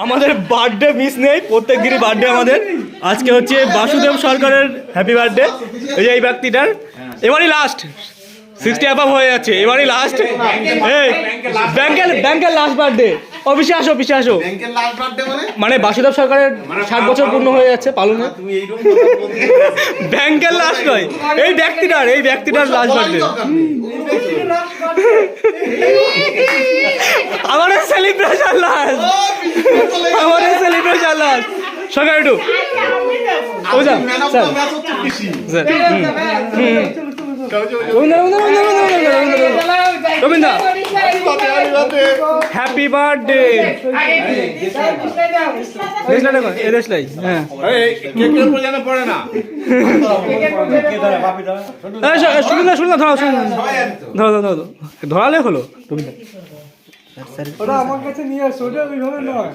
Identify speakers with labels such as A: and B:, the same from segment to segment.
A: আমাদের birthday miss নেই, প্রত্যেক দিনই বার্থডে আমাদের। আজকে হচ্ছে বাসুদেব সরকারের হ্যাপি বার্থডে। এই যে এই ব্যক্তিটার এবারই লাস্ট, 60 অ্যাবাভ হয়ে যাচ্ছে, এবারই লাস্ট। এই ব্যাংকের লাস্ট বার্থডে। অফিসে আসো, অফিসে আসো। মানে বাসুদেব সরকারের 60 বছর পূর্ণ হয়ে যাচ্ছে পালনে। ব্যাংকের লাস্ট নয়, এই ব্যক্তিটার লাস্ট বার্থডে। আমাদের সেলিব্রেশন লাস্ট, আমাদের সেলিব্রেশন লাস্ট। সরকার একটু রবীন্দ্র হ্যাপি বার্থডে। ধরালে হলো
B: ওটা আমার কাছে নিয়ে আসো, ওটা ওইভাবে নয়।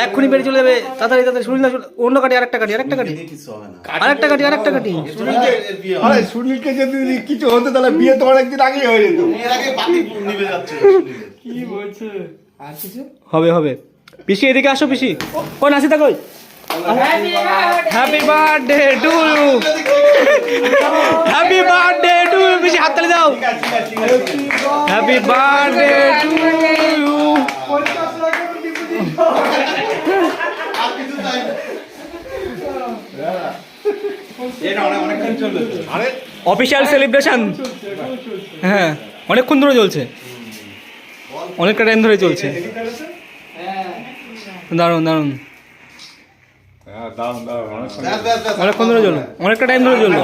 A: এক্ষুনি বেরিয়ে চলে যাবে, তাড়াতাড়ি তাড়াতাড়ি। শুনিল অন্য কাটি, আরেকটা কাটি, আরেকটা কাটি, আরেকটা কাটি, আরেকটা কাটি।
B: সুনীলকে যদি কিছু হতো তাহলে বিয়ে তো অনেকদিন আগেই হয়ে যেত। কি বলছে? আর কিছু
A: হবে হবে। পিসি এদিকে আসো, পিসি। ও নাসিতা কই? Happy birthday to you, happy birthday to you. পিসি হাততালি দাও। Happy birthday to you. Official celebration. হ্যাঁ, অনেকক্ষণ ধরে চলছে, অনেকটা টাইম ধরে চলছে। দারুণ দারুণ, অনেকক্ষণ ধরে চললো, অনেকটা টাইম ধরে চললো।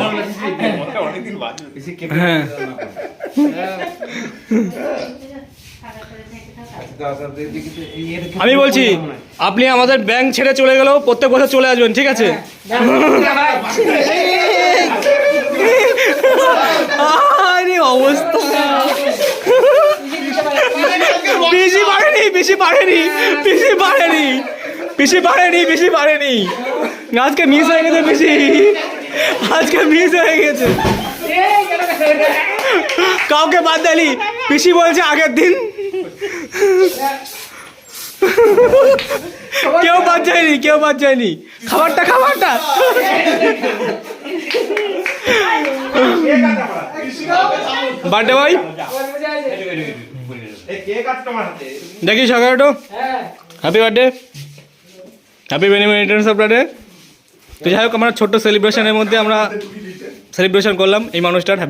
A: হ্যাঁ, আমি বলছি আপনি আমাদের ব্যাংক ছেড়ে চলে গেলেও প্রত্যেক বছর চলে আসবেন, ঠিক আছে? অবস্থা বেশি বাড়েনি, বেশি বাড়েনি, বেশি বাড়েনি, বেশি বাড়েনি, বেশি বাড়েনি। আজকে মিস হয়ে গেছে, বেশি আজকে মিস হয়ে গেছে। কাউকে বাদ দেয়নি, পিসি বলছে আগের দিন। কেউ বাদ যায়নি, কেউ বাদ যায়নি। খাবারটা খাবারটা বার্থডে বয় দেখি সকাল happy birthday, happy many many Returns of birthday. তো যাই হোক, আমরা ছোট্ট সেলিব্রেশনের মধ্যে আমরা সেলিব্রেশন করলাম এই মানুষটার হ্যাপি